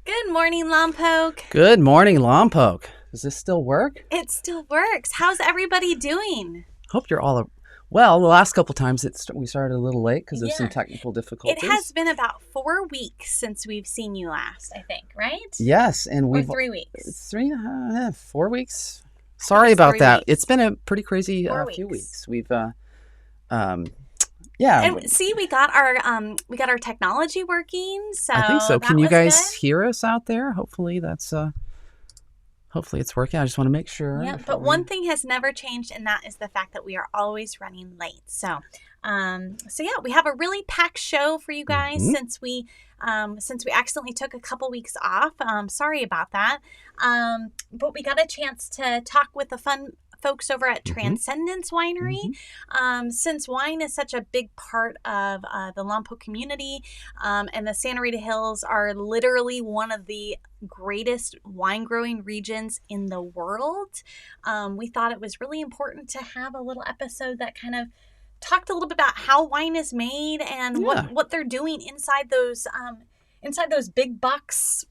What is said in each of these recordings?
Good morning, Lompoc. Good morning, Lompoc. Does this still work? It still works. How's everybody doing? Hope you're all well. The last couple times we started a little late because of some Yeah. technical It difficulties. has been about 4 weeks since we've seen you last, I think, right? Yes, and Or we've 3 weeks. 4 weeks. Sorry about 3 that. weeks. It's been a pretty crazy 4 few weeks. weeks. Yeah. And see, we got our technology working, so I think so. that Can you was guys good. hear us out there? Hopefully it's working. I just want to make sure. Yeah, but one thing has never changed, and that is the fact that we are always running late. So yeah, we have a really packed show for you guys since we accidentally took a couple weeks off. Sorry about that. But we got a chance to talk with the fun folks over at Transcendence Winery. Since wine is such a big part of the Lompoc community, and the Santa Rita Hills are literally one of the greatest wine growing regions in the world, we thought it was really important to have a little episode that kind of talked a little bit about how wine is made and what they're doing inside those big box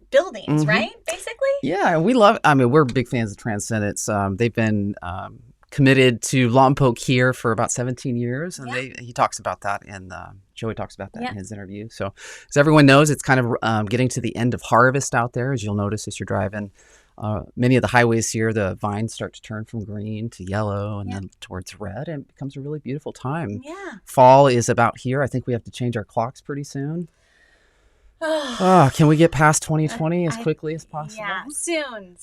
buildings, right? Basically. Yeah, we're big fans of Transcendence. They've been committed to Lompoc here for about 17 years, and he talks about that, and Joey talks about that in his interview. So, as everyone knows, it's kind of getting to the end of harvest out there. As you'll notice as you're driving many of the highways here, the vines start to turn from green to yellow and then towards red, and it becomes a really beautiful time. Yeah. Fall is about here. I think we have to change our clocks pretty soon. Can we get past 2020 as quickly as possible? Yeah, soon.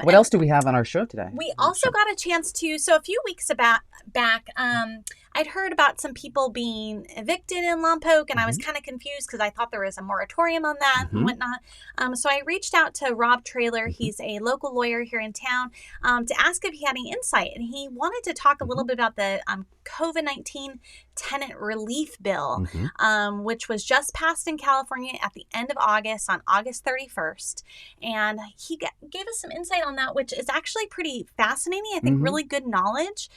What else do we have on our show today? We also got a chance to, so a few weeks back, I'd heard about some people being evicted in Lompoc, and I was kind of confused because I thought there was a moratorium on that and whatnot. So I reached out to Rob Traylor. He's a local lawyer here in town, to ask if he had any insight. And he wanted to talk a little bit about the COVID-19 tenant relief bill, which was just passed in California at the end of August, on August 31st. And he gave us some insight on that, which is actually pretty fascinating. I think really good knowledge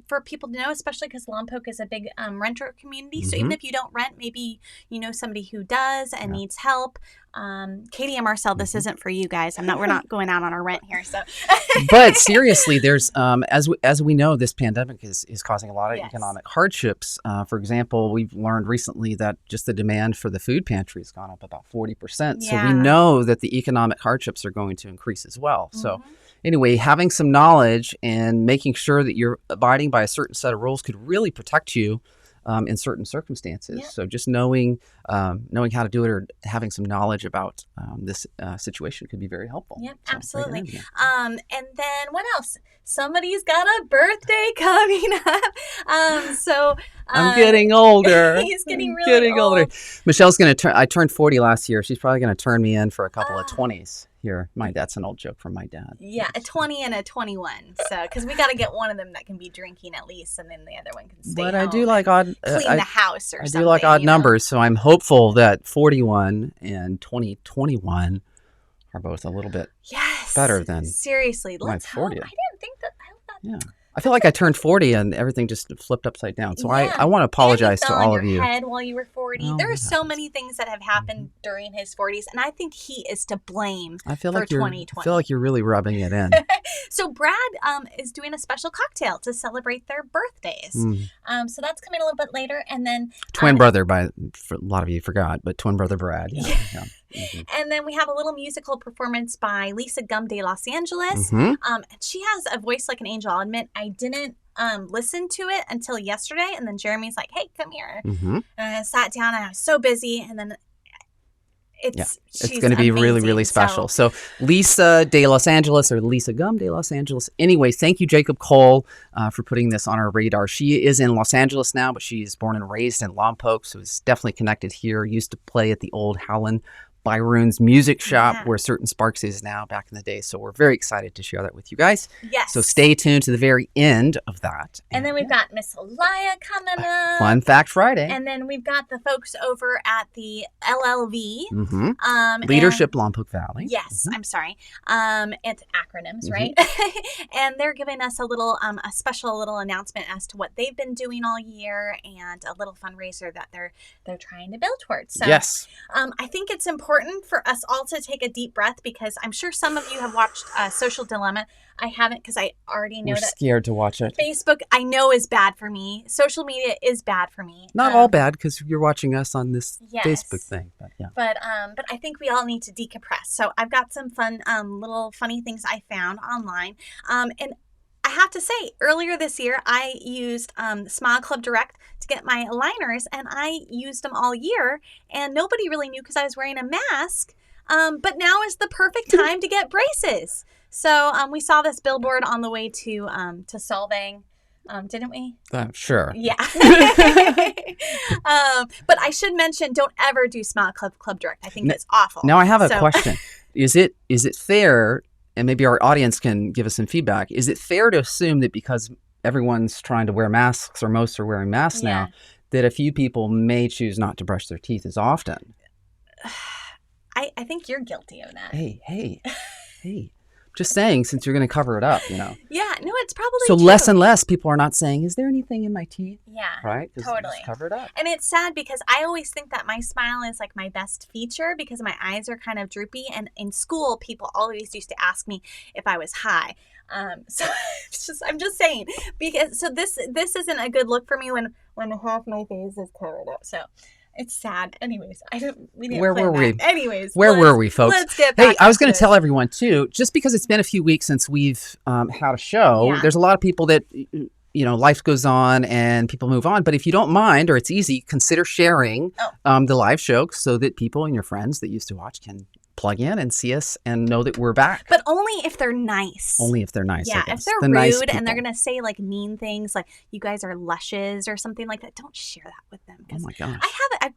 for people to know, especially because Lompoc is a big renter community. So even if you don't rent, maybe you know somebody who does and needs help. Katie and Marcel, this isn't for you guys. We're not going out on our rent here. So, but seriously, there's as we know, this pandemic is causing a lot of economic hardships. For example, we've learned recently that just the demand for the food pantry has gone up about 40%. So we know that the economic hardships are going to increase as well. So anyway, having some knowledge and making sure that you're abiding by a certain set of rules could really protect you in certain circumstances. So just knowing how to do it, or having some knowledge about this situation, could be very helpful. Yep, so absolutely. And then what else? Somebody's got a birthday coming up. I'm getting older. He's getting really older. Michelle's going to turn. I turned 40 last year. She's probably going to turn me in for a couple of 20s. Here, that's an old joke from my dad. Yeah, a 20 and a 21. So, because we got to get one of them that can be drinking at least, and then the other one can stay home. But I do like odd. Clean the house or something. I do like odd numbers, so I'm hopeful that 41 and 2021 are both a little bit better than seriously. Let's hope. 40th. I didn't think that. Yeah. I feel like I turned 40 and everything just flipped upside down. So I want to apologize to all of you. And you fell on your head while you were 40. There are so many things that have happened during his 40s, and I think he is to blame for 2020. I feel like you're really rubbing it in. So Brad is doing a special cocktail to celebrate their birthdays. So that's coming a little bit later, and then twin brother, for a lot of you forgot, but twin brother Brad. Yeah. And then we have a little musical performance by Gumm De Los Angeles. And she has a voice like an angel. I'll admit, I didn't listen to it until yesterday, and then Jeremy's like, "Hey, come here." And I sat down, and I was so busy, and then it's going to be really, really special. So Lisa De Los Angeles, or Gumm De Los Angeles. Anyway, thank you, Jacob Cole, for putting this on our radar. She is in Los Angeles now, but she's born and raised in Lompoc, so is definitely connected here. Used to play at the old Howland Byron's Music Shop, where Certain Sparks is now back in the day. So we're very excited to share that with you guys. Yes. So stay tuned to the very end of that. And then we've got Miss Alaia coming up. Fun Fact Friday. And then we've got the folks over at the LLV. Leadership Lompoc Valley. Yes, I'm sorry. It's acronyms, right? And they're giving us a little, a special little announcement as to what they've been doing all year and a little fundraiser that they're trying to build towards. So, yes. I think it's important for us all to take a deep breath because I'm sure some of you have watched Social Dilemma. I haven't because I already know We're scared to watch it. Facebook, I know, is bad for me. Social media is bad for me. Not all bad because you're watching us on this Facebook thing. But yeah. But I think we all need to decompress. So I've got some fun little funny things I found online. And I have to say, earlier this year, I used Smile Club Direct to get my aligners, and I used them all year, and nobody really knew because I was wearing a mask. But now is the perfect time to get braces. So we saw this billboard on the way to Solvang, didn't we? Sure. Yeah. But I should mention, don't ever do Smile Club Direct. I think that's awful. Now I have a question. Is it fair? And maybe our audience can give us some feedback. Is it fair to assume that because everyone's trying to wear masks or most are wearing masks now, that a few people may choose not to brush their teeth as often? I think you're guilty of that. Hey. Just saying, since you're going to cover it up, Yeah, no, it's probably so true. less and less people are not saying, is there anything in my teeth? Yeah, right? Totally. Just cover it up. And it's sad because I always think that my smile is like my best feature because my eyes are kind of droopy. And in school, people always used to ask me if I was high. So I'm just saying, because so this isn't a good look for me when half my face is covered up. So. It's sad. Anyways, Where were we? Anyways, where were we, folks? Let's get back. Hey, I was going to tell everyone too, just because it's been a few weeks since we've had a show, there's a lot of people that, life goes on and people move on. But if you don't mind, or it's easy, consider sharing the live show so that people and your friends that used to watch can plug in and see us and know that we're back. But only if they're nice. Only if they're nice. Yeah, if they're rude and they're going to say like mean things like you guys are lushes or something like that, don't share that with them. Oh my gosh. I haven't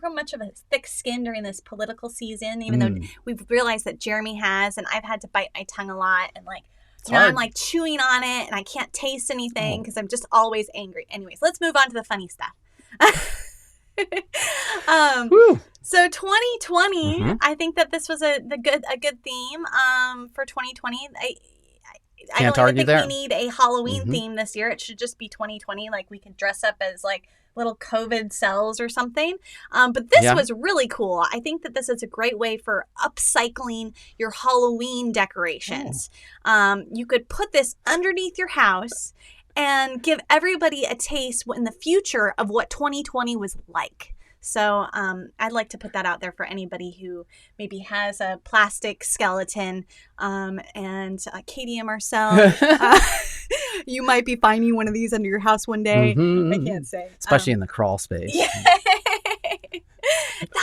grown much of a thick skin during this political season, even though we've realized that Jeremy has, and I've had to bite my tongue a lot and I'm like chewing on it and I can't taste anything because I'm just always angry. Anyways, let's move on to the funny stuff. So 2020, I think that this was a good theme for 2020. I don't even think we need a Halloween theme this year. It should just be 2020. Like we can dress up as like little COVID cells or something. But this was really cool. I think that this is a great way for upcycling your Halloween decorations. You could put this underneath your house and give everybody a taste in the future of what 2020 was like. So I'd like to put that out there for anybody who maybe has a plastic skeleton. And Katie and Marcel, you might be finding one of these under your house one day. I can't say. Especially in the crawl space. Yeah.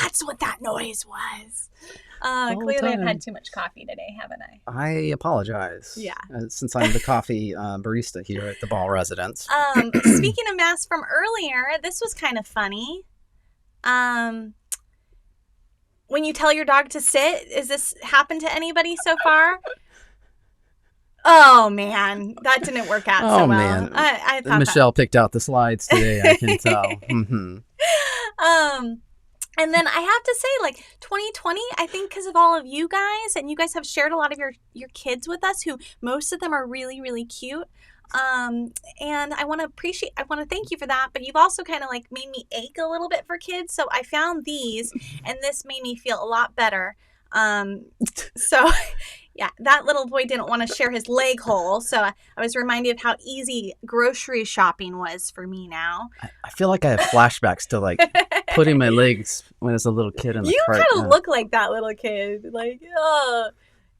That's what that noise was. Clearly I've had too much coffee today, haven't I? I apologize. Yeah. Since I'm the coffee barista here at the Ball residence. Speaking of masks from earlier, this was kind of funny. When you tell your dog to sit, is this happened to anybody so far? Oh man, that didn't work out so well. Man. I thought Michelle picked out the slides today, I can tell. And then I have to say, 2020, I think because of all of you guys, and you guys have shared a lot of your kids with us, who most of them are really, really cute. And I want to thank you for that, but you've also kind of made me ache a little bit for kids. So I found these and this made me feel a lot better. So yeah, that little boy didn't want to share his leg hole. So I was reminded of how easy grocery shopping was for me now. I feel like I have flashbacks to putting my legs when I was a little kid in the cart. You kind of look like that little kid.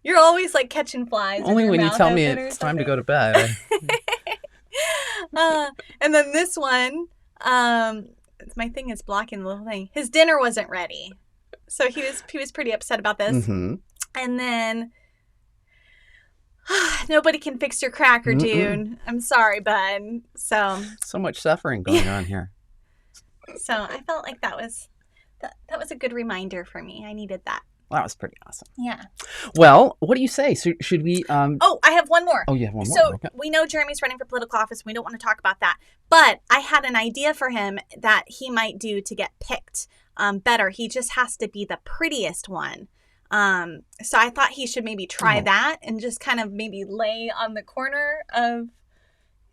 You're always catching flies. Only when you tell me it's time to go to bed. And then this one, my thing is blocking the little thing. His dinner wasn't ready, so he was pretty upset about this. And then nobody can fix your cracker, dude. I'm sorry, bud. So much suffering going on here. So I felt like that was That was a good reminder for me. I needed that. Well, that was pretty awesome. Yeah. Well, what do you say? So should we? Oh, I have one more. Oh, you have one more. So okay. We know Jeremy's running for political office. We don't want to talk about that. But I had an idea for him that he might do to get picked better. He just has to be the prettiest one. So I thought he should maybe try that and just kind of maybe lay on the corner of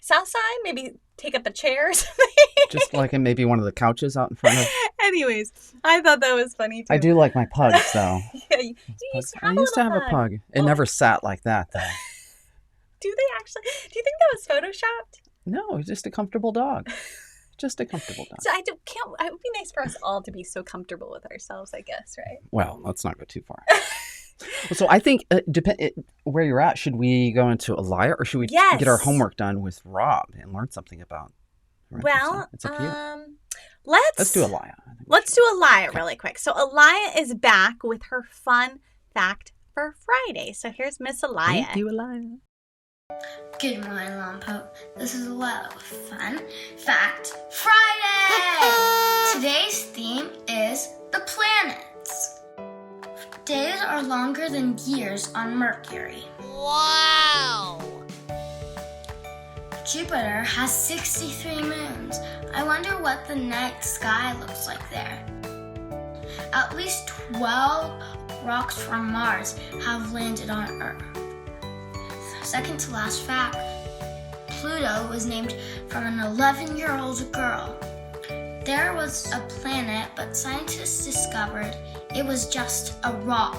Southside, maybe take up a chair or something. Just like in maybe one of the couches out in front of. Anyways, I thought that was funny too. I do like my pugs, though. Yeah, you used to have I used to have a pug. It never sat like that, though. Do they actually? Do you think that was photoshopped? No, it's just a comfortable dog. Just a comfortable dog. So it would be nice for us all to be so comfortable with ourselves, I guess, right? Well, let's not go too far. So I think, where you're at, should we go into Alaia or should we get our homework done with Rob and learn something about her? Well, it's up to you. Let's do Alaia. Let's do Alaia really quick. So Alaia is back with her fun fact for Friday. So here's Miss Alaia. Thank you, Alaia. Good morning, Lompoc. This is Alaia with Fun Fact Friday! Today's theme is the planets. Days are longer than years on Mercury. Wow! Jupiter has 63 moons. I wonder what the night sky looks like there. At least 12 rocks from Mars have landed on Earth. Second to last fact, Pluto was named from an 11-year-old girl. There was a planet, but scientists discovered it was just a rock.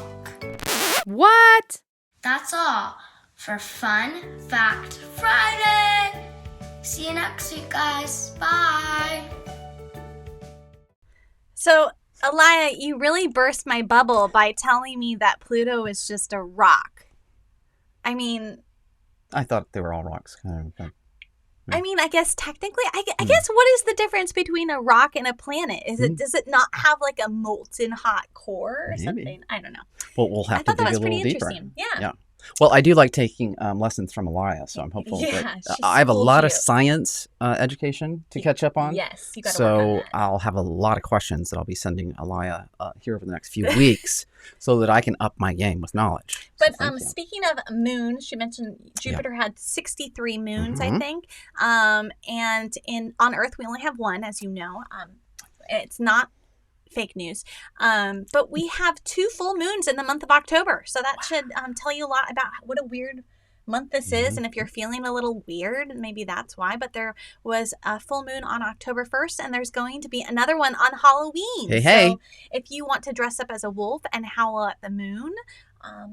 What? That's all for Fun Fact Friday. See you next week, guys. Bye. So, Alaia, you really burst my bubble by telling me that Pluto is just a rock. I mean... I thought they were all rocks. Kind of, I mean, I guess technically, I guess what is the difference between a rock and a planet? Does it not have like a molten hot core or something? I don't know. Well, we'll have to dig a little deeper. Yeah. Well, I do like taking lessons from Alaia, so I'm hopeful that I have a lot of science education to catch up on. Yes, you got to work on that. I'll have a lot of questions that I'll be sending Alaia here over the next few weeks so that I can up my game with knowledge. But speaking of moons, she mentioned Jupiter had 63 moons, I think. And on Earth, we only have one, as you know. It's not fake news. But we have 2 full moons in the month of October. So that should tell you a lot about what a weird month this is. And if you're feeling a little weird, maybe that's why. But there was a full moon on October 1st, and there's going to be another one on Halloween. Hey. So if you want to dress up as a wolf and howl at the moon,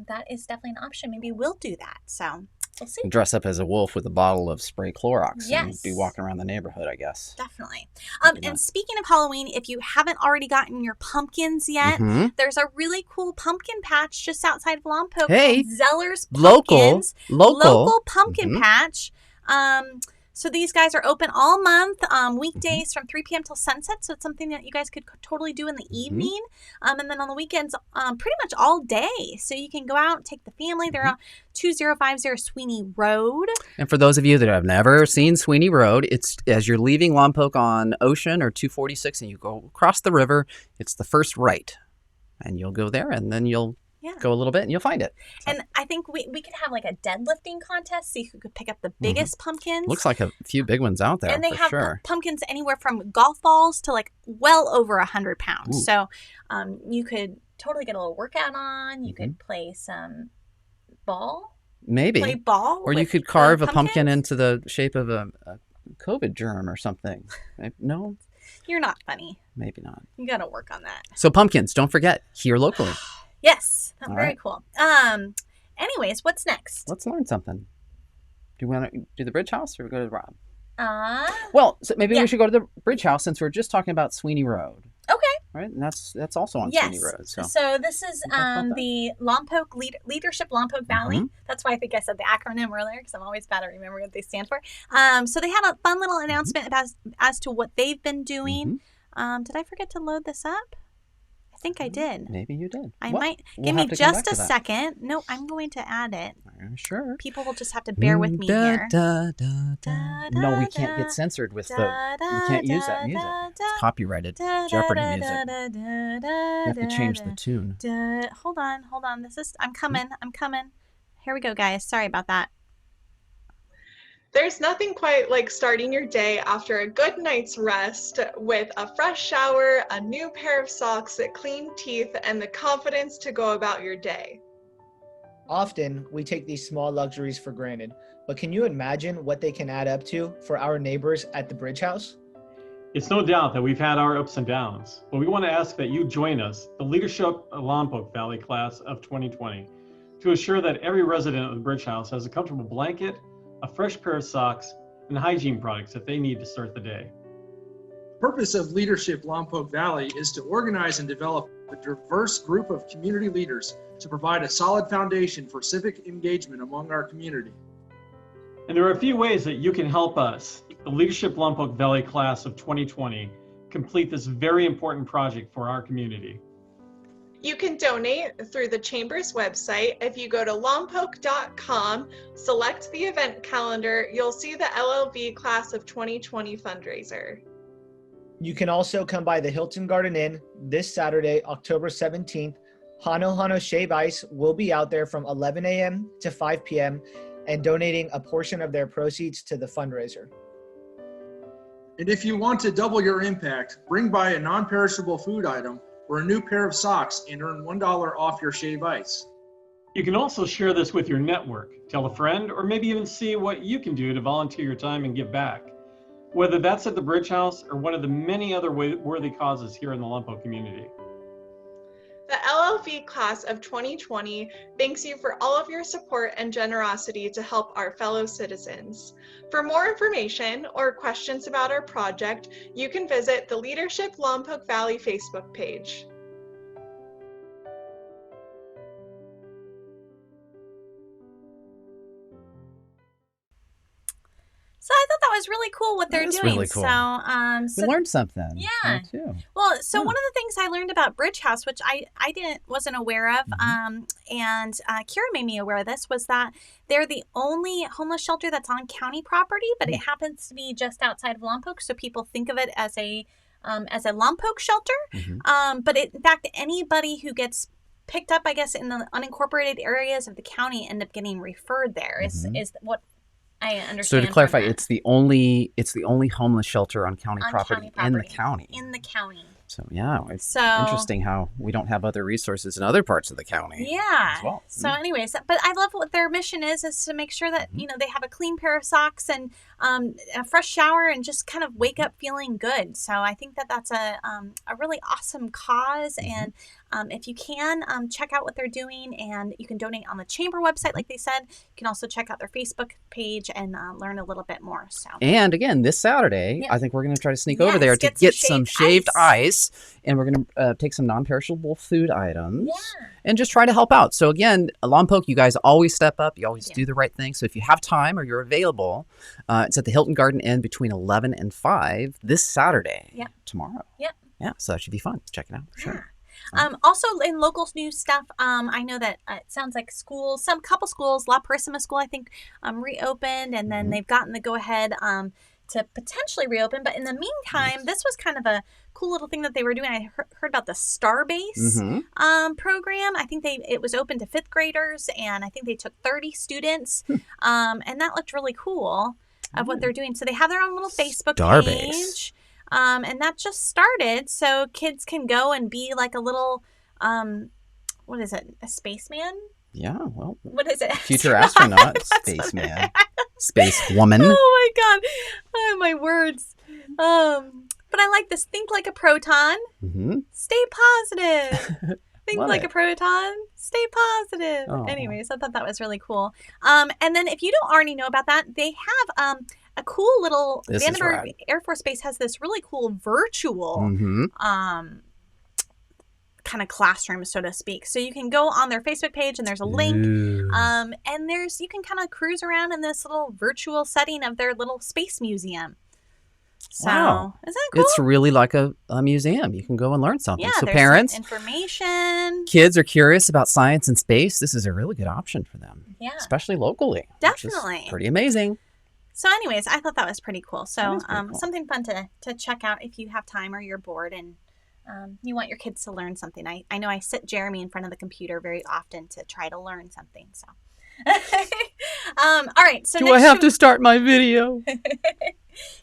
that is definitely an option. Maybe we'll do that. So we'll see. Dress up as a wolf with a bottle of spray Clorox and Yes. be walking around the neighborhood, I guess. Definitely. And speaking of Halloween, if you haven't already gotten your pumpkins yet, there's a really cool pumpkin patch just outside of Lompoc called Zeller's Pumpkins. Local pumpkin patch. So these guys are open all month, weekdays from 3 p.m. till sunset. So it's something that you guys could totally do in the evening. And then on the weekends, pretty much all day. So you can go out, take the family. They're on 2050 Sweeney Road. And for those of you that have never seen Sweeney Road, it's as you're leaving Lompoc on Ocean or 246 and you go across the river, it's the first right. And you'll go there and then you'll go a little bit and you'll find it. So. And I think we could have like a deadlifting contest, see who could pick up the biggest pumpkins. Looks like a few big ones out there. And they have sure. pumpkins anywhere from golf balls to like well over 100 pounds. Ooh. So you could totally get a little workout on. You could play some ball. Maybe. Play ball. Or you could carve a pumpkin into the shape of a COVID germ or something. No? You're not funny. Maybe not. You got to work on that. So pumpkins, don't forget, here locally. Yes. Very right. cool. Anyways, what's next? Let's learn something. Do you want to do the bridge house or go to Rob? Well, so maybe we should go to the bridge house since we're just talking about Sweeney Road. Okay. Right? And that's also on Sweeney Road. So this is the Lompoc Leadership Lompoc Valley. That's why I think I said the acronym earlier because I'm always bad at remembering what they stand for. So they had a fun little announcement as to what they've been doing. Did I forget to load this up? think I did. Maybe you did. I Well, might. we'll Give have me to come just back a to that. second. No, I'm going to add it. Sure. People will just have to bear with me here. No, we can't get censored with the. We can't use that music. It's copyrighted Jeopardy music. You have to change the tune. Hold on. I'm coming. Here we go, guys. Sorry about that. There's nothing quite like starting your day after a good night's rest with a fresh shower, a new pair of socks, clean teeth, and the confidence to go about your day. Often, we take these small luxuries for granted, but can you imagine what they can add up to for our neighbors at the Bridge House? It's no doubt that we've had our ups and downs, but we want to ask that you join us, the Leadership Lompoc Valley Class of 2020, to assure that every resident of the Bridge House has a comfortable blanket, a fresh pair of socks, and hygiene products that they need to start the day. The purpose of Leadership Lompoc Valley is to organize and develop a diverse group of community leaders to provide a solid foundation for civic engagement among our community. And there are a few ways that you can help us, the Leadership Lompoc Valley Class of 2020, complete this very important project for our community. You can donate through the Chamber's website. If you go to lompoc.com, select the event calendar, you'll see the LLV Class of 2020 fundraiser. You can also come by the Hilton Garden Inn this Saturday, October 17th. Hano Hano Shave Ice will be out there from 11 a.m. to 5 p.m. and donating a portion of their proceeds to the fundraiser. And if you want to double your impact, bring by a non-perishable food item or a new pair of socks and earn $1 off your shave ice. You can also share this with your network, tell a friend, or maybe even see what you can do to volunteer your time and give back. Whether that's at the Bridge House or one of the many other worthy causes here in the Lompoc community. The LLV Class of 2020 thanks you for all of your support and generosity to help our fellow citizens. For more information or questions about our project, you can visit the Leadership Lompoc Valley Facebook page. So I thought that was really cool what they're That is doing. really cool. So, We learned something. Yeah. Me too. Well, so one of the things I learned about Bridge House, which I wasn't aware of, and Kira made me aware of this, was that they're the only homeless shelter that's on county property, but it happens to be just outside of Lompoc, so people think of it as a Lompoc shelter. But in fact, anybody who gets picked up, I guess, in the unincorporated areas of the county end up getting referred there. Is what I understand. So to clarify, it's the only homeless shelter on county property in the county. In the county. So yeah, it's So interesting how we don't have other resources in other parts of the county. Yeah. As well. So anyways, but I love what their mission is to make sure that, they have a clean pair of socks and a fresh shower and just kind of wake up feeling good. So I think that that's a really awesome cause. And if you can, check out what they're doing, and you can donate on the Chamber website, like they said. You can also check out their Facebook page and learn a little bit more. So. And again, this Saturday, I think we're going to try to sneak over there to get some shaved ice. And we're going to take some non-perishable food items and just try to help out. So again, Lompoc, you guys always step up. You always do the right thing. So if you have time or you're available, it's at the Hilton Garden Inn between 11 and 5 this Saturday, tomorrow. Yeah, so that should be fun. Check it out for sure. Also in local news stuff, I know that it sounds like schools, couple schools, La Purísima School, I think, reopened, and then they've gotten the go-ahead to potentially reopen. But in the meantime, this was kind of a cool little thing that they were doing. I heard about the Starbase program. I think it was open to 5th graders, and I think they took 30 students, and that looked really cool of what they're doing. So they have their own little Facebook page. And that just started, so kids can go and be like a little, what is it, a spaceman? Yeah, well. What is it? Future astronaut, spaceman, space woman. Oh my God. Oh, my words. But I like this. Think like a proton. Stay positive. Think like a proton. Stay positive. Oh. Anyways, I thought that was really cool. And then if you don't already know about that, they have a cool little, Vandenberg Air Force Base has this really cool virtual kind of classroom, so to speak. So you can go on their Facebook page and there's a link. And you can kind of cruise around in this little virtual setting of their little space museum. So Wow. isn't that cool? It's really like a museum. You can go and learn something. Yeah, So there's parents, information. kids are curious about science and space. This is a really good option for them. Yeah. Especially locally. Definitely. Which is pretty amazing. So anyways, I thought that was pretty cool. So That is pretty cool. something fun to check out if you have time or you're bored and you want your kids to learn something. I know I sit Jeremy in front of the computer very often to try to learn something. So all right. So Do I have to start my video?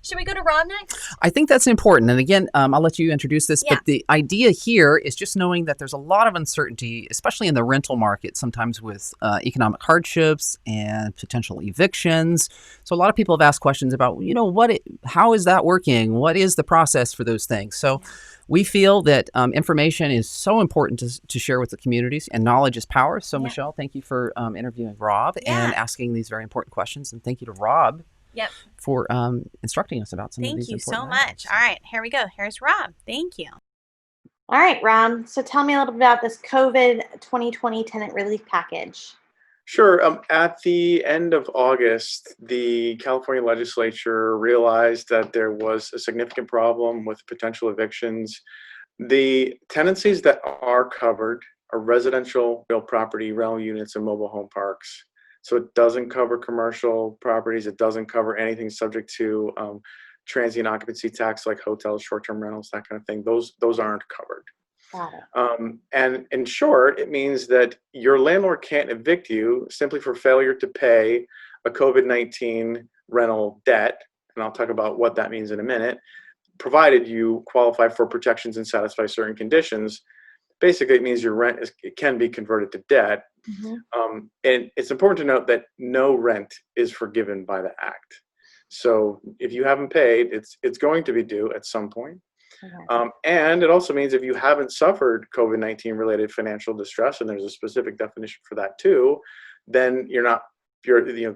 Should we go to Rob next? I think that's important. And again, I'll let you introduce this, Yeah. but the idea here is just knowing that there's a lot of uncertainty, especially in the rental market, sometimes with economic hardships and potential evictions. So a lot of people have asked questions about, how is that working? What is the process for those things? So we feel that information is so important to share with the communities, and knowledge is power. So Michelle, thank you for interviewing Rob and asking these very important questions. And thank you to Rob. Yep. For instructing us about some of these important Thank you so items. much. All right, here we go. Here's Rob. Thank you. All right, Rob. So tell me a little bit about this COVID 2020 tenant relief package. Sure. At the end of August, the California legislature realized that there was a significant problem with potential evictions. The tenancies that are covered are residential real property, rental units, and mobile home parks. So it doesn't cover commercial properties. It doesn't cover anything subject to transient occupancy tax like hotels, short-term rentals, that kind of thing. Those aren't covered. Got it. And in short, it means that your landlord can't evict you simply for failure to pay a COVID-19 rental debt. And I'll talk about what that means in a minute, provided you qualify for protections and satisfy certain conditions. Basically, it means your rent can be converted to debt. Mm-hmm. And it's important to note that no rent is forgiven by the act. So if you haven't paid, it's going to be due at some point. Okay. And it also means if you haven't suffered COVID-19 related financial distress, and there's a specific definition for that too, then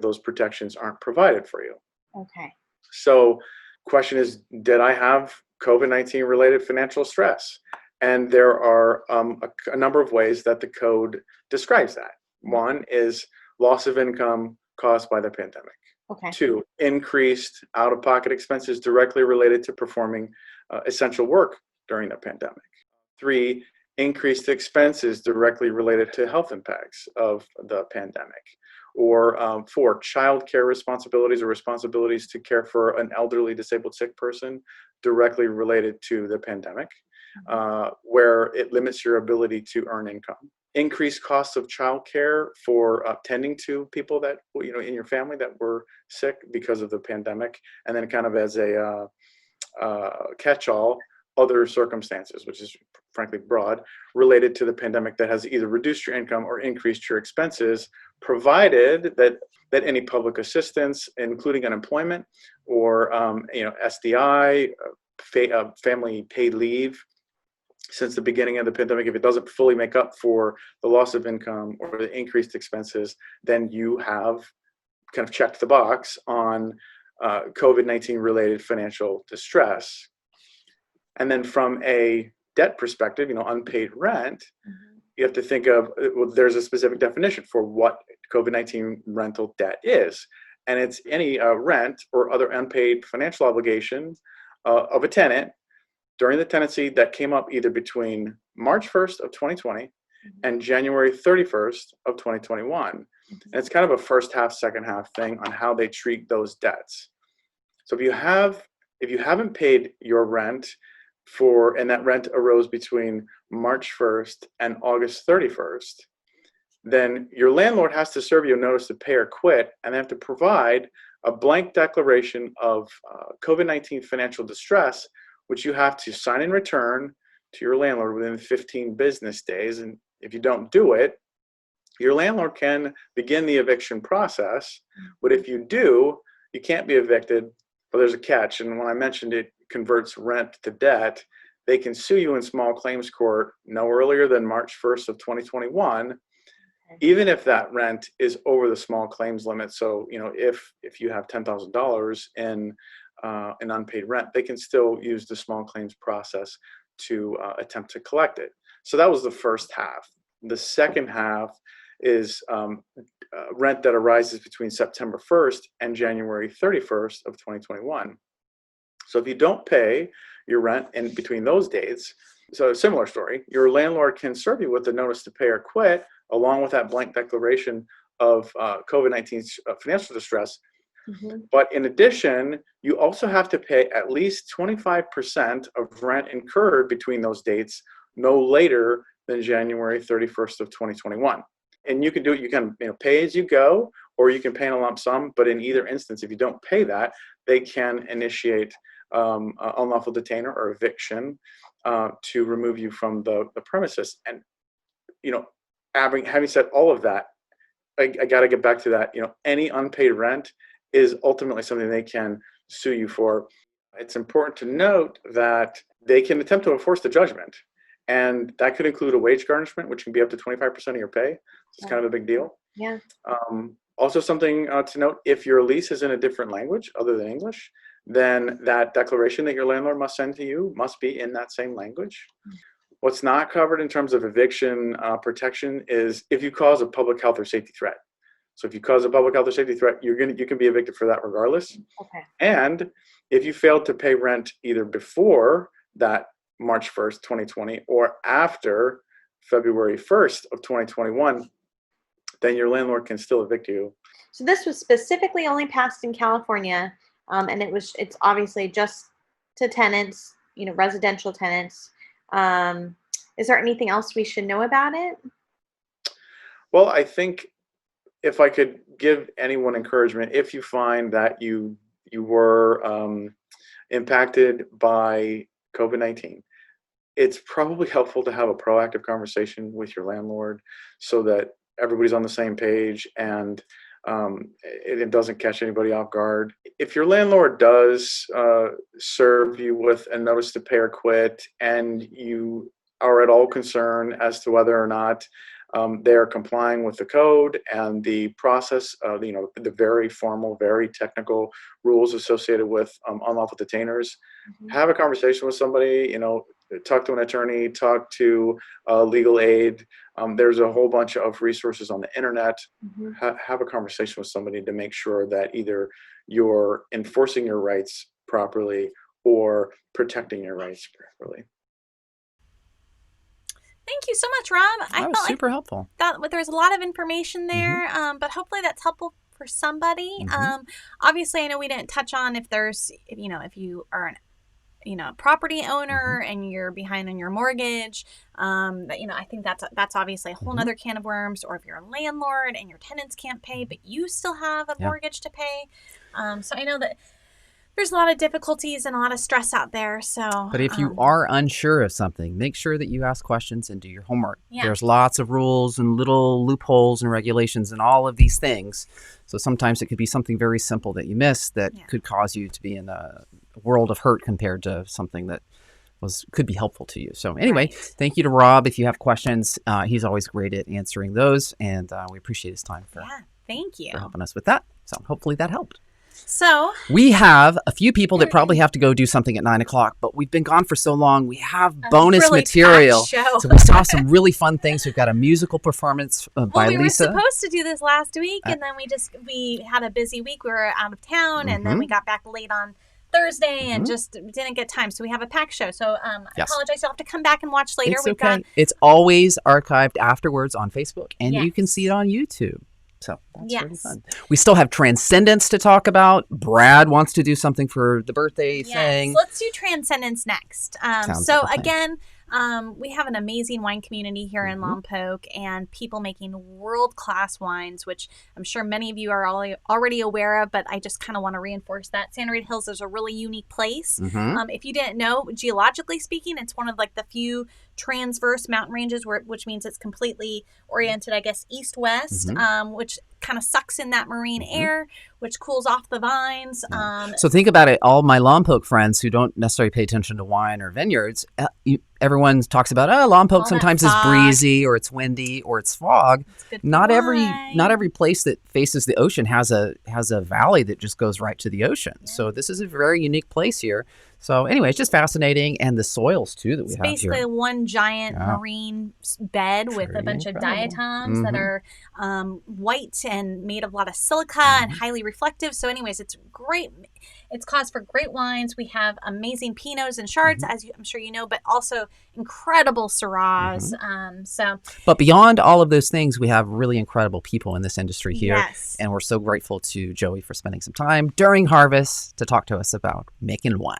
those protections aren't provided for you. Okay. So question is, did I have COVID-19 related financial stress? And there are a number of ways that the code describes that. One is loss of income caused by the pandemic. Okay. 2, increased out-of-pocket expenses directly related to performing essential work during the pandemic. 3, increased expenses directly related to health impacts of the pandemic. Or 4, childcare responsibilities or responsibilities to care for an elderly, disabled, sick person directly related to the pandemic. Where it limits your ability to earn income. Increased costs of childcare for tending to people that, in your family that were sick because of the pandemic. And then kind of as a catch-all, other circumstances, which is frankly broad, related to the pandemic that has either reduced your income or increased your expenses, provided that any public assistance, including unemployment or SDI, family paid leave, since the beginning of the pandemic, if it doesn't fully make up for the loss of income or the increased expenses, then you have kind of checked the box on COVID-19 related financial distress. And then from a debt perspective, unpaid rent, you have to think of, there's a specific definition for what COVID-19 rental debt is. And it's any rent or other unpaid financial obligation of a tenant during the tenancy that came up either between March 1st of 2020 and January 31st of 2021. And it's kind of a first half, second half thing on how they treat those debts. So if you haven't paid your rent and that rent arose between March 1st and August 31st, then your landlord has to serve you a notice to pay or quit, and they have to provide a blank declaration of COVID-19 financial distress, which you have to sign and return to your landlord within 15 business days. And if you don't do it, your landlord can begin the eviction process. But if you do, you can't be evicted. But there's a catch. And when I mentioned it converts rent to debt, they can sue you in small claims court no earlier than March 1st of 2021, even if that rent is over the small claims limit. So, if you have $10,000 in an unpaid rent, they can still use the small claims process to attempt to collect it. So that was the first half. The second half is rent that arises between September 1st and January 31st of 2021. So if you don't pay your rent in between those dates, so a similar story, your landlord can serve you with a notice to pay or quit, along with that blank declaration of COVID-19's financial distress. But in addition, you also have to pay at least 25% of rent incurred between those dates, no later than January 31st of 2021. And you can do it, you can pay as you go, or you can pay in a lump sum. But in either instance, if you don't pay that, they can initiate unlawful detainer or eviction to remove you from the premises. And, having said all of that, I got to get back to that. Any unpaid rent is ultimately something they can sue you for. It's important to note that they can attempt to enforce the judgment. And that could include a wage garnishment, which can be up to 25% of your pay. It's kind of a big deal. Yeah. Also something to note, if your lease is in a different language other than English, then that declaration that your landlord must send to you must be in that same language. What's not covered in terms of eviction protection is if you cause a public health or safety threat. So if you cause a public health or safety threat, you can be evicted for that regardless. Okay. And if you failed to pay rent either before that March 1st, 2020, or after February 1st of 2021, then your landlord can still evict you. So this was specifically only passed in California, and it's obviously just to tenants, residential tenants. Is there anything else we should know about it? Well, I think if I could give anyone encouragement, if you find that you were impacted by COVID-19, it's probably helpful to have a proactive conversation with your landlord so that everybody's on the same page and it doesn't catch anybody off guard. If your landlord does serve you with a notice to pay or quit, and you are at all concerned as to whether or not they are complying with the code and the process of, the very formal, very technical rules associated with unlawful detainers, have a conversation with somebody, talk to an attorney, talk to legal aid. There's a whole bunch of resources on the internet. Have a conversation with somebody to make sure that either you're enforcing your rights properly or protecting your rights properly. Thank you so much, Rob. That was super helpful. There's a lot of information there, but hopefully that's helpful for somebody. Obviously, I know we didn't touch on if you are a property owner and you're behind on your mortgage. I think that's obviously a whole nother can of worms. Or if you're a landlord and your tenants can't pay, but you still have a mortgage to pay. So I know that there's a lot of difficulties and a lot of stress out there. So, but if you are unsure of something, make sure that you ask questions and do your homework. Yeah. There's lots of rules and little loopholes and regulations and all of these things. So sometimes it could be something very simple that you miss that could cause you to be in a world of hurt compared to something that could be helpful to you. So anyway, thank you to Rob. If you have questions, he's always great at answering those, and we appreciate his time for helping us with that. So hopefully that helped. So we have a few people that probably have to go do something at 9:00, but we've been gone for so long. We have bonus really material. So we saw some really fun things. We've got a musical performance by Lisa. We were supposed to do this last week, and then we had a busy week. We were out of town, and then we got back late on Thursday and just didn't get time. So we have a packed show. So I apologize. You'll have to come back and watch later. It's okay. It's always archived afterwards on Facebook, and you can see it on YouTube. So that's really fun. We still have Transcendence to talk about. Brad wants to do something for the birthday thing. Let's do Transcendence next. So again, we have an amazing wine community here in Lompoc and people making world-class wines, which I'm sure many of you are already aware of, but I just kind of want to reinforce that. Santa Rita Hills is a really unique place. If you didn't know, geologically speaking, it's one of the few transverse mountain ranges which means it's completely oriented, I guess, east-west, which kind of sucks in that marine air, which cools off the vines. So think about it. All my Lompoc friends who don't necessarily pay attention to wine or vineyards, everyone talks about, Lompoc sometimes is breezy or it's windy or it's fog. Not every place that faces the ocean has a valley that just goes right to the ocean. So this is a very unique place here. So anyway, it's just fascinating. And the soils too that we have here. It's basically one giant marine bed with a bunch of diatoms that are white and made of a lot of silica and highly reflective. So anyways, it's great. it's cause for great wines. We have amazing Pinots and Chards, as I'm sure you know, but also incredible Syrahs. But beyond all of those things, we have really incredible people in this industry here. Yes. And we're so grateful to Joey for spending some time during harvest to talk to us about making wine.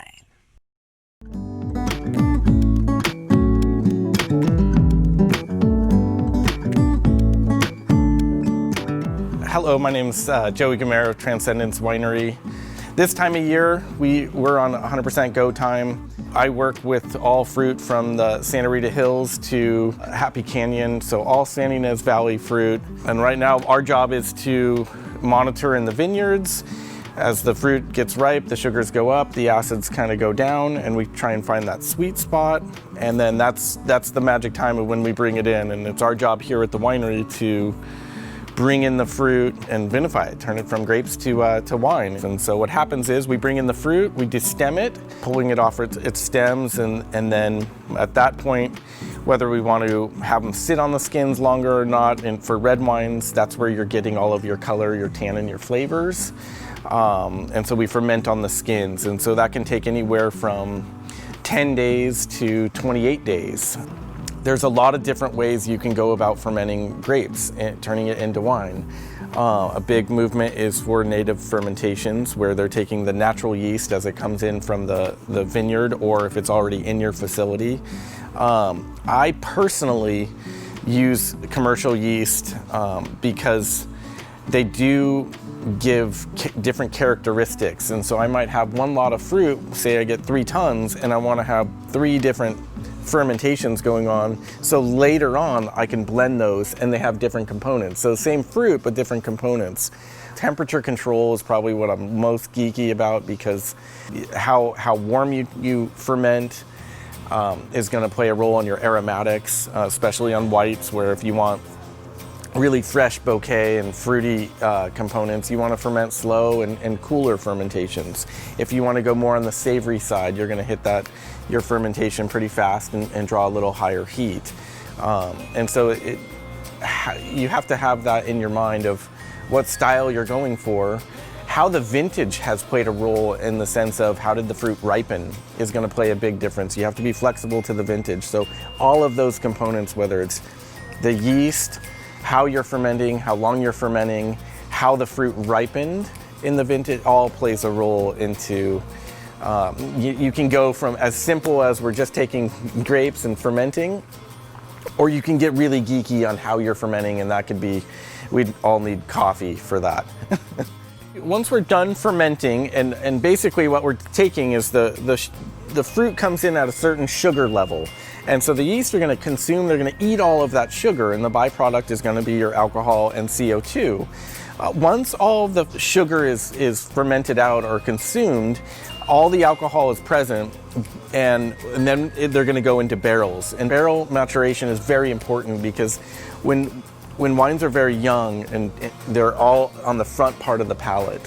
Hello, my name is Joey Gummere of Transcendence Winery. This time of year, we're on 100% go time. I work with all fruit from the Santa Rita Hills to Happy Canyon, so all Santa Ynez Valley fruit. And right now, our job is to monitor in the vineyards. As the fruit gets ripe, the sugars go up, the acids kind of go down, and we try and find that sweet spot. And then that's the magic time of when we bring it in. And it's our job here at the winery to bring in the fruit and vinify it, turn it from grapes to wine. And so what happens is we bring in the fruit, we destem it, pulling it off its stems, and then at that point, whether we want to have them sit on the skins longer or not, and for red wines, that's where you're getting all of your color, your tannin, your flavors. And so we ferment on the skins, and so that can take anywhere from 10 days to 28 days. There's a lot of different ways you can go about fermenting grapes and turning it into wine. A big movement is for native fermentations, where they're taking the natural yeast as it comes in from the vineyard, or if it's already in your facility. I personally use commercial yeast because they do give different characteristics. And so I might have one lot of fruit, say I get 3 tons, and I want to have 3 different fermentations going on, so later on I can blend those and they have different components. So same fruit but different components. Temperature control is probably what I'm most geeky about, because how warm you ferment is going to play a role on your aromatics, especially on whites, where if you want really fresh bouquet and fruity components, you want to ferment slow and cooler fermentations. If you want to go more on the savory side, you're going to hit your fermentation pretty fast and draw a little higher heat. And so you have to have that in your mind of what style you're going for. How the vintage has played a role in the sense of how did the fruit ripen is going to play a big difference. You have to be flexible to the vintage. So all of those components, whether it's the yeast, how you're fermenting, how long you're fermenting, how the fruit ripened in the vintage, all plays a role into, you can go from as simple as we're just taking grapes and fermenting, or you can get really geeky on how you're fermenting, and that could be, we'd all need coffee for that. Once we're done fermenting, and basically what we're taking is the fruit comes in at a certain sugar level. And so the yeast are going to consume, they're going to eat all of that sugar, and the byproduct is going to be your alcohol and CO2. Once all of the sugar is fermented out or consumed, all the alcohol is present, and then they're going to go into barrels. And barrel maturation is very important, because when wines are very young and they're all on the front part of the palate,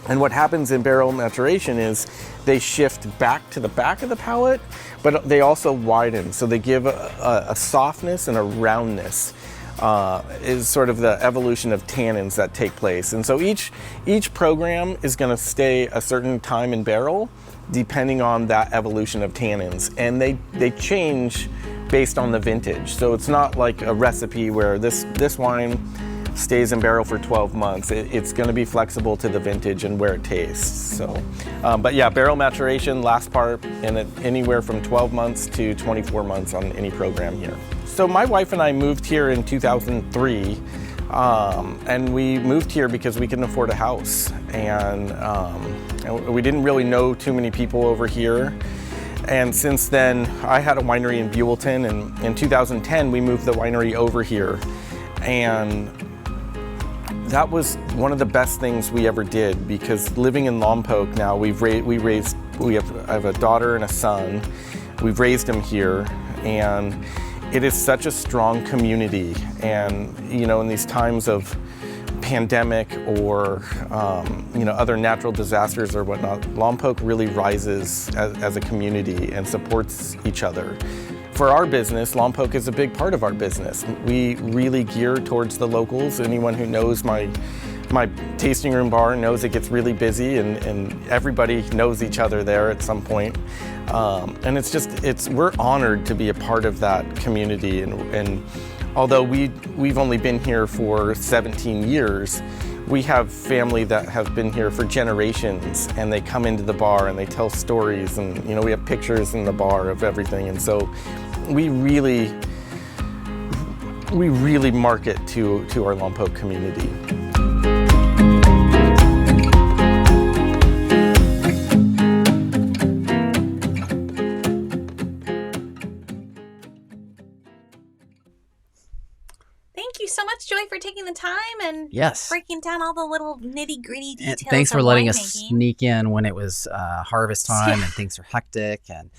and what happens in barrel maturation is they shift back to the back of the palate, but they also widen. So they give a softness and a roundness, is sort of the evolution of tannins that take place. And so each program is going to stay a certain time in barrel depending on that evolution of tannins. And they change based on the vintage. So it's not like a recipe where this wine stays in barrel for 12 months. It's going to be flexible to the vintage and where it tastes. So, but yeah, barrel maturation, last part, and anywhere from 12 months to 24 months on any program here. So my wife and I moved here in 2003, and we moved here because we couldn't afford a house, and we didn't really know too many people over here. And since then, I had a winery in Buellton, and in 2010 we moved the winery over here, and that was one of the best things we ever did, because living in Lompoc now, I have a daughter and a son. We've raised them here, and it is such a strong community. And in these times of pandemic or other natural disasters or whatnot, Lompoc really rises as a community and supports each other. For our business, Lompoc is a big part of our business. We really gear towards the locals. Anyone who knows my My tasting room bar knows it gets really busy, and everybody knows each other there at some point. And we're honored to be a part of that community. And although we've only been here for 17 years, we have family that have been here for generations, and they come into the bar and they tell stories, and we have pictures in the bar of everything. And so we really market to our Lompoc community. Thank you so much, Joy, for taking the time and Yes. breaking down all the little nitty-gritty details. And thanks for of letting us winemaking. sneak in when it was harvest time and things are hectic, and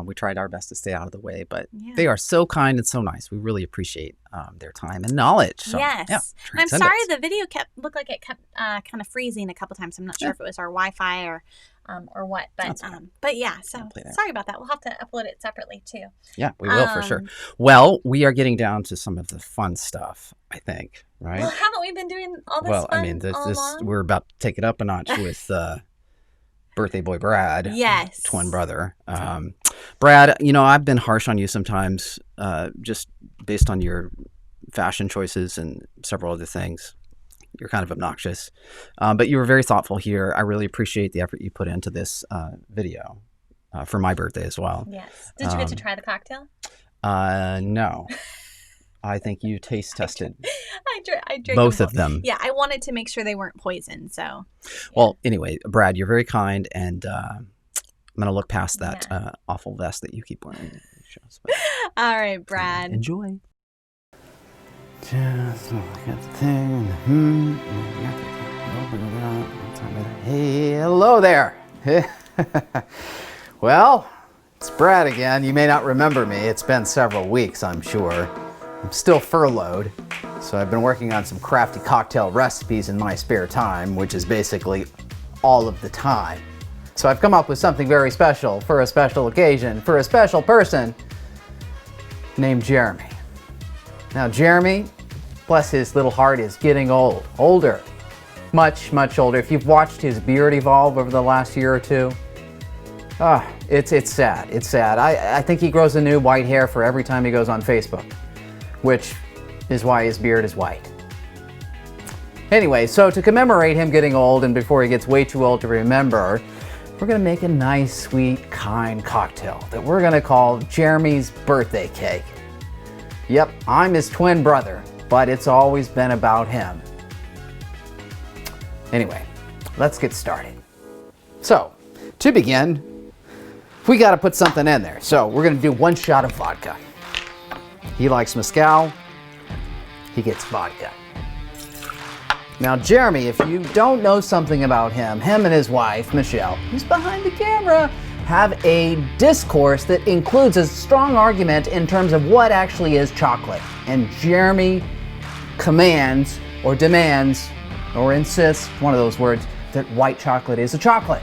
we tried our best to stay out of the way, but they are so kind and so nice. We really appreciate their time and knowledge. So, Yes. yeah, And I'm sorry Transcendence. the video looked like it kept kind of freezing a couple times. I'm not sure if it was our Wi-Fi or what, but yeah, so sorry about that. We'll have to upload it separately too. Yeah, we will for sure. Well, we are getting down to some of the fun stuff, I think, right? Well, haven't we been doing all this Well, fun I mean, all along? we're about to take it up a notch with birthday boy Brad, Yes. twin brother. Brad, I've been harsh on you sometimes, just based on your fashion choices and several other things. You're kind of obnoxious, but you were very thoughtful here. I really appreciate the effort you put into this video for my birthday as well. Yes. Did you get to try the cocktail? No. I think you taste tested I drank both of them. Yeah, I wanted to make sure they weren't poison. So, yeah. Well, anyway, Brad, you're very kind, and I'm going to look past that awful vest that you keep wearing. All right, Brad. Enjoy. Just look at the thing. Hey, hello there. Well, it's Brad again. You may not remember me. It's been several weeks, I'm sure. I'm still furloughed, so I've been working on some crafty cocktail recipes in my spare time, which is basically all of the time. So I've come up with something very special for a special occasion, for a special person named Jeremy. Now, Jeremy, bless his little heart, is getting older, much, much older. If you've watched his beard evolve over the last year or two, it's sad. It's sad. I think he grows a new white hair for every time he goes on Facebook, which is why his beard is white. Anyway, so to commemorate him getting old and before he gets way too old to remember, we're gonna make a nice, sweet, kind cocktail that we're gonna call Jeremy's birthday cake. Yep, I'm his twin brother, but it's always been about him. Anyway, let's get started. So, to begin, we gotta put something in there. So we're gonna do 1 shot of vodka. He likes mezcal, he gets vodka. Now, Jeremy, if you don't know something about him and his wife, Michelle, who's behind the camera, have a discourse that includes a strong argument in terms of what actually is chocolate. And Jeremy commands or demands or insists, one of those words, that white chocolate is a chocolate.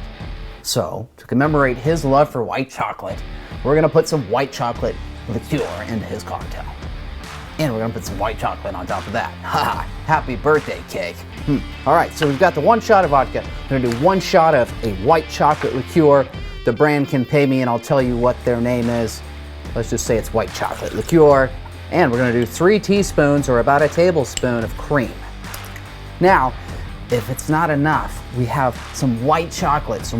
So, to commemorate his love for white chocolate, we're gonna put some white chocolate liqueur into his cocktail. And we're gonna put some white chocolate on top of that. Haha, happy birthday cake. All right, so we've got the 1 shot of vodka. We're gonna do 1 shot of a white chocolate liqueur. The brand can pay me and I'll tell you what their name is. Let's just say it's white chocolate liqueur. And we're gonna do 3 teaspoons or about a tablespoon of cream. Now, if it's not enough, we have some white chocolate,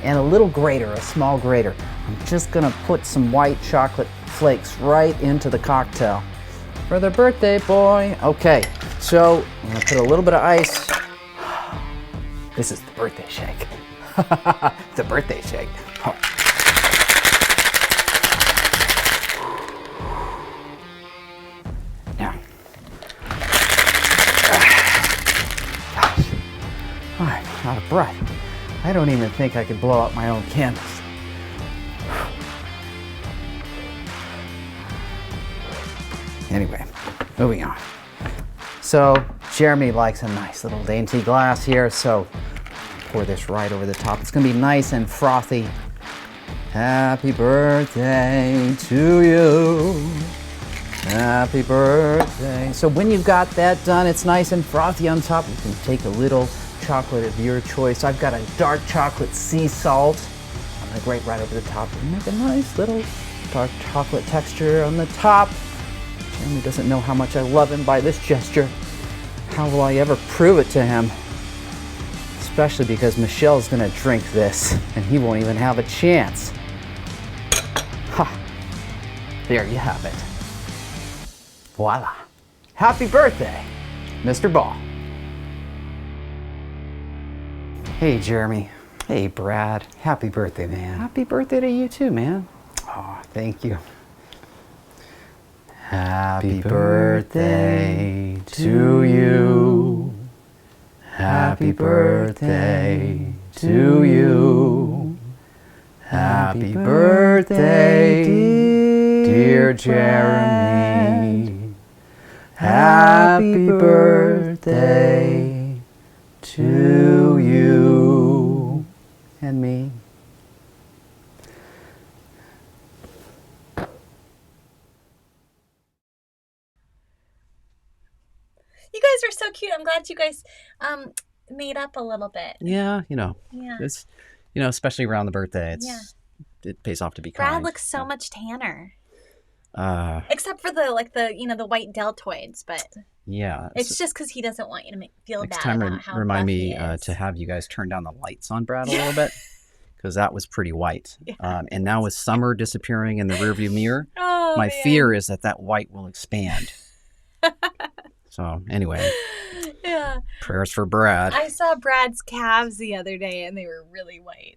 and a little grater, a small grater. I'm just gonna put some white chocolate flakes right into the cocktail for the birthday boy. Okay, so I'm gonna put a little bit of ice. This is the birthday shake. It's a birthday shake. Oh. Now, gosh, I'm out of breath. I don't even think I could blow out my own candles. Anyway, moving on. So Jeremy likes a nice little dainty glass here, so pour this right over the top. It's gonna be nice and frothy. Happy birthday to you. Happy birthday. So when you've got that done, it's nice and frothy on top. You can take a little chocolate of your choice. I've got a dark chocolate sea salt. I'm gonna grate right over the top and make a nice little dark chocolate texture on the top. Jeremy doesn't know how much I love him by this gesture. How will I ever prove it to him? Especially because Michelle's gonna drink this and he won't even have a chance. Ha! There you have it. Voila. Happy birthday, Mr. Ball. Hey, Jeremy. Hey, Brad. Happy birthday, man. Happy birthday to you too, man. Oh, thank you. Happy birthday to you. Happy birthday to you. Happy birthday, dear Jeremy. Happy birthday to you and me. You guys are so cute. I'm glad you guys made up a little bit. Yeah, Yeah. it's especially around the birthday. It pays off to be Brad kind. looks so much tanner. Except for the white deltoids, but yeah, it's just because he doesn't want you to feel next bad time about how remind buff me he is. to have you guys turn down the lights on Brad a little bit, because that was pretty white. Yeah. And now with summer disappearing in the rearview mirror, Oh, my man. fear is that white will expand. So anyway, Yeah. prayers for Brad. I saw Brad's calves the other day and they were really white.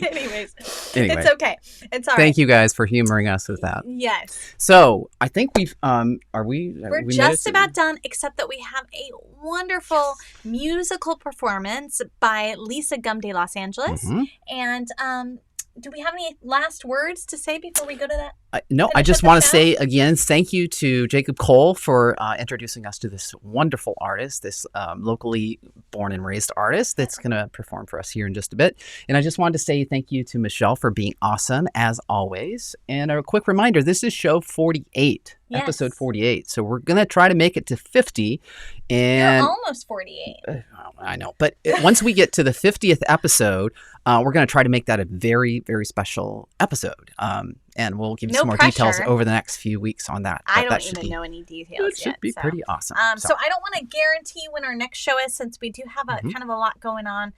Anyways, Anyway. it's okay. It's all right. Thank you guys for humoring us with that. Yes. So I think we've We're just about done, except that we have a wonderful musical performance by Gumm De Los Angeles. Mhm. And do we have any last words to say before we go to that? No, I finish just up the want to show? say again, thank you to Jacob Cole for introducing us to this wonderful artist, this locally born and raised artist that's going to perform for us here in just a bit. And I just wanted to say thank you to Michelle for being awesome, as always. And a quick reminder, this is show 48, Yes. episode 48. So we're going to try to make it to 50. And You're almost 48. I know. But once we get to the 50th episode, we're going to try to make that a very, very special episode. And we'll give you No some more details pressure. over the next few weeks on that. I But don't that should even be, know any details it should yet. be so. pretty awesome. So I don't want to guarantee when our next show is, since we do have a Mhm. kind of a lot going on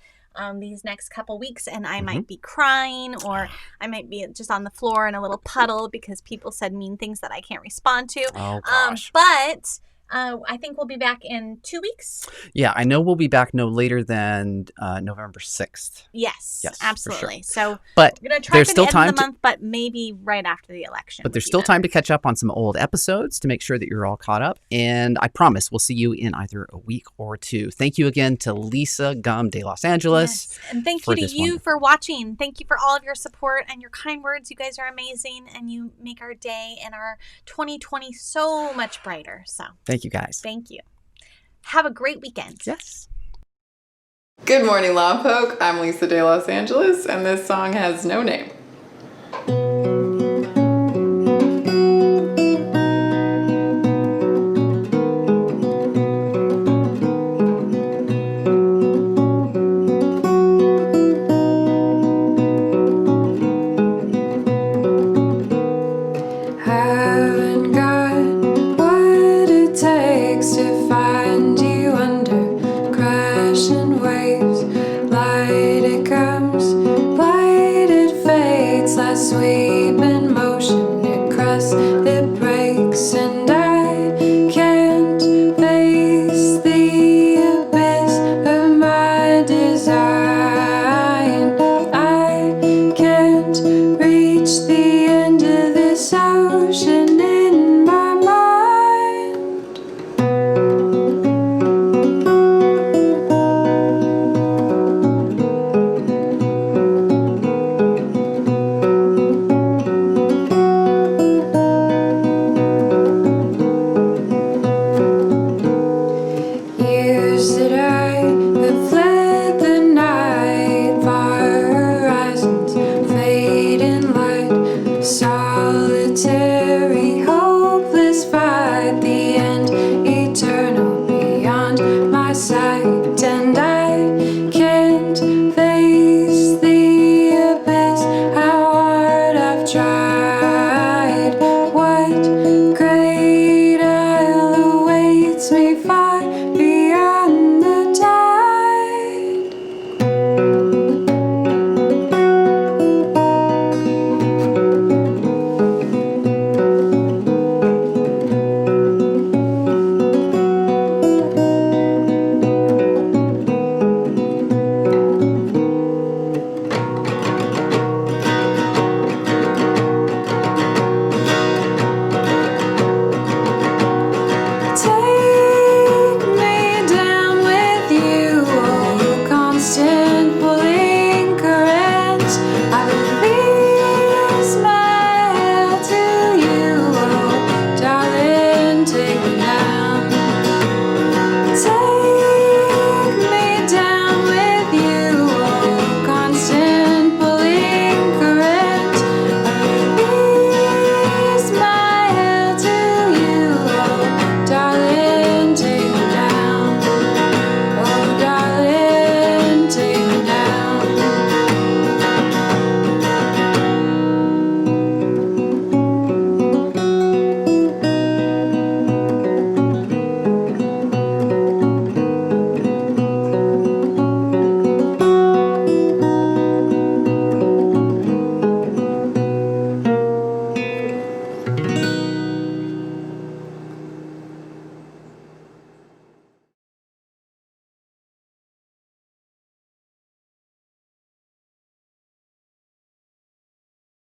these next couple weeks, and I Mhm. might be crying, or I might be just on the floor in a little puddle because people said mean things that I can't respond to. Oh, gosh. But I think we'll be back in 2 weeks. Yeah, I know we'll be back no later than November 6th. Yes, Yes, for sure. absolutely. So But we're gonna try there's for still the end time of the to- month, but maybe right after the election. But there's would be still better. time to catch up on some old episodes to make sure that you're all caught up. And I promise we'll see you in either a week or two. Thank you again to Gumm De Los Angeles. Yes. And thank for you to this you wonderful- for watching. Thank you for all of your support and your kind words. You guys are amazing, and you make our day and our 2020 so much brighter. So Thank you guys. thank you. Have a great weekend. Yes. Good morning, Lompoc. I'm Lisa De Los Angeles, and this song has no name.